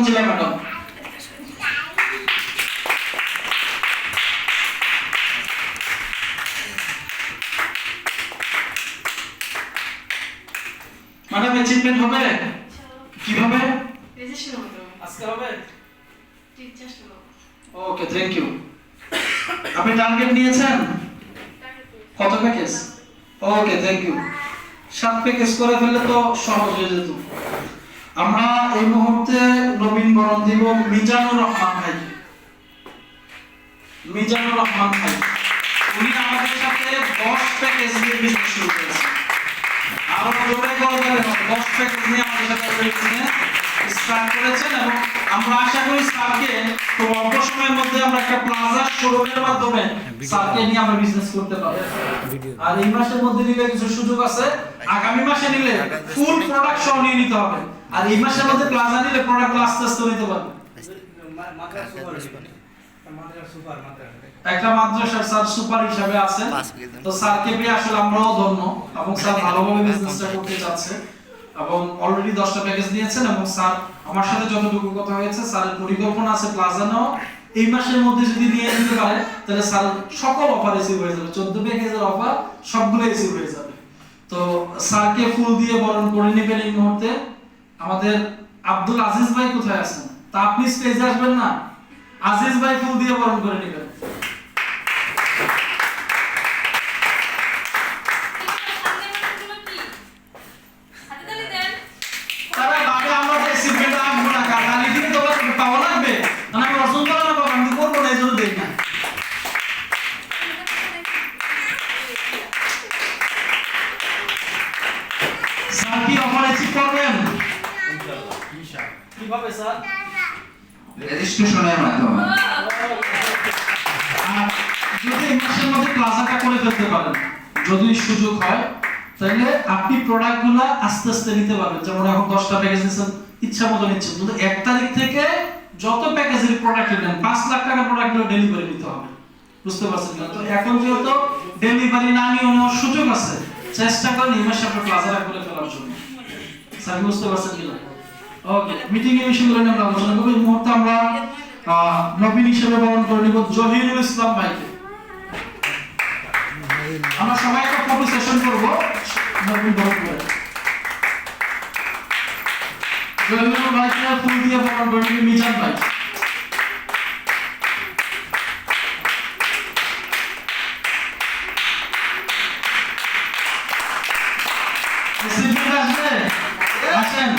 Manjila madam. Madam achievement হবে কিভাবে? Registration হবে আজকে হবে? টিচার শুরু। Okay, thank you. আপনি টার্গেট নিয়েছেন কত package? Okay, thank you. 7 package করে ফেললে তো সহজ হয়ে যেত। আমরা এই মুহূর্তে নবীন বরণ দিব মিজানুর রহমান ভাই। মিজানুর রহমান ভাই উনি আমাদের সাথে 10 প্যাকেজ দিয়ে বিজনেস শুরু করেছেন। আরো জোরে করবেন, 10 প্যাকেজ নিয়ে আমাদের সাথে বিজনেস স্টার্ট করেছেন এবং আমরা আশা করি স্যারকে খুব অল্প সময়ের মধ্যে আমরা একটা প্লাজা শোরুমের মাধ্যমে স্যারকে নিয়ে আমরা বিজনেস করতে পারবো। আর এই মাসের মধ্যে নিলে কিছু সুযোগ আছে, আগামী মাসে নিলে ফুল প্রোডাক্ট সহ নিয়ে নিতে হবে। আর এই মাসের মধ্যে প্লাজা নিলে প্রোডাক্ট আস্তে আস্তে নিতে পারবে। একটা মাদ্রাসার স্যার সুপার হিসেবে আছেন, তো স্যারকে পেয়ে আসলে আমরাও ধন্য এবং স্যার ভালোভাবে বিজনেসটা করতে চাচ্ছে এবং অলরেডি 10টা প্যাকেজ দিয়েছেন এবং স্যার আমার সাথে যতটুকু কথা হয়েছে স্যারের পরিকল্পনা আছে প্লাজা নাও এই মাসের মধ্যে যদি নিয়ে নিতে পারে তাহলে স্যার সকল অফার রিসিভ হয়ে যাবে। 14 প্যাকেজের অফার সবগুলো রিসিভ হয়ে যাবে। তো স্যারকে ফুল দিয়ে বরণ করে নেবেন এই মুহূর্তে। আমাদের আব্দুল আজিজ ভাই কোথায় আছেন? তা আপনি স্টেজে আসবেন না? আজিজ ভাই ফুল দিয়ে বরণ করে নেবেন। কিভাবে স্যার? রেজিস্ট্রেশনের মাধ্যমে। যদি এই মাসের মধ্যে প্লাজাটা করে ফেলতে পারেন, যদি সুযোগ হয় তাহলে আপনি প্রোডাক্টগুলো আস্তে আস্তে নিতে পারবেন। যেমন এখন 10টা প্যাকেজ নিচ্ছেন, ইচ্ছা মতো নিচ্ছেন, কিন্তু 1 তারিখ থেকে যত প্যাকেজের প্রোডাক্ট নেন 5 লাখ টাকা প্রোডাক্টগুলো ডেলিভারি দিতে হবে। বুঝতে পারছেন না? তো এখন যেহেতু ডেলিভারি না নিয়ে নেওয়ার সুযোগ আছে, চেষ্টা করেন এই মাসে আপনি প্লাজাটা করে ফেলার জন্য। স্যার বুঝতে পারছেন কিনা? ওকে, মিটিং এর বিষয়গুলো নিয়ে আমরা আলোচনা করব। এই মুহূর্তে আমরা নবীন হিসেবে বরণ করে নিব জহিরুল ইসলাম ভাইকে। আমরা সবাই একটা ফটো সেশন করব নবীন বরণ করে। জহিরুল ভাইকে ফুল দিয়ে বরণ করে নিব মিজান ভাই। আসেন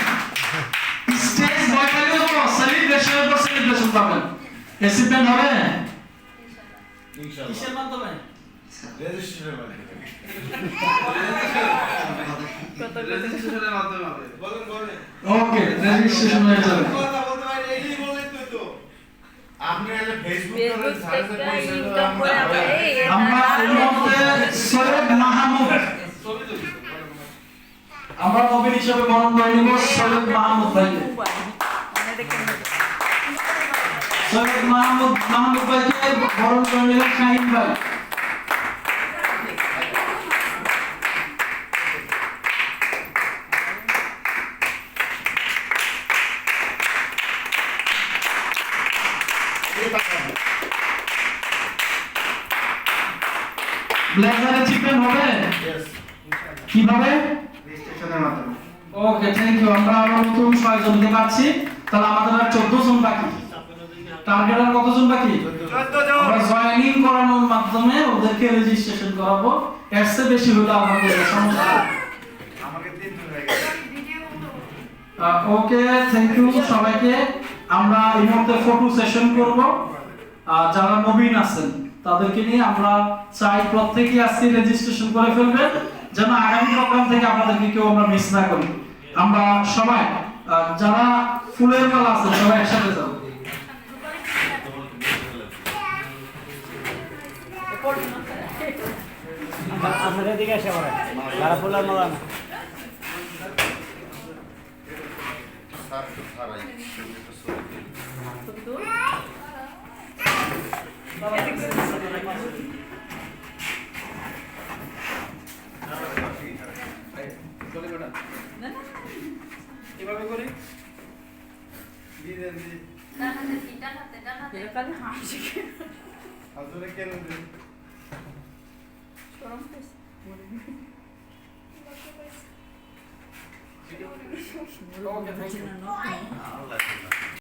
স্টেজ বয়কালে তো সেলিব্রেশনের পর সেলিব্রেশন পাবেন। অ্যাচিভমেন্ট হবে ইনশাআল্লাহ। কিসের মাধ্যমে? রেজিস্ট্রেশনের মাধ্যমে। রেজিস্ট্রেশনের মাধ্যমে হবে। বলেন বলেন। ওকে, রেজিস্ট্রেশন হয়ে যাবে। কথা বলতে পারেন, এইই বলেন তো। আপনি এলে ফেসবুক করে সার্চ করে আমরা এই মুহূর্তে সৈয়দ মাহমুদ আমরা নবীন হিসেবে বরণ করে নিব সৈয়দ মাহমুদ ভাইকে। সৈয়দ মাহমুদ ভাইকে বরণ করে নিলেন শাহিন ভাই। ব্লেজারের চিপেন হবে? কিভাবে? রেজিস্ট্রেশনের মাধ্যমে। ওকে, থ্যাংক ইউ। আমরা আরো নতুন 6 জনকে পাচ্ছি, তাহলে আমাদের আর 14 জন বাকি। টার্গেট আর কতজন বাকি? 14 জন। আমরা জয়েনিং করানোর মাধ্যমে ওদেরকে রেজিস্ট্রেশন করাবো। এর চেয়ে বেশি হলে আলহামদুলিল্লাহ সমস্যা নেই। আমাকে 3 জন হয়ে গেছে। ওকে, থ্যাংক ইউ সবাইকে। আমরা এই মুহূর্তে ফটো সেশন করব। যারা নবীন আছেন তাদেরকে নিয়ে আমরা চাই প্রত্যেকই আজকে রেজিস্ট্রেশন করে ফেলবেন, যেন আগামী প্রোগ্রাম থেকে আপনাদেরকে কেউ আমরা মিস না করি। আমরা সবাই যারা ফুলের মালা আছে সবাই একসাথে যাব। আপনাদের দিকে এসে পড়ে যারা ফুলের মালা না এভাবে করি এখানে হাসি শরম পেয়েছে আল্লাহ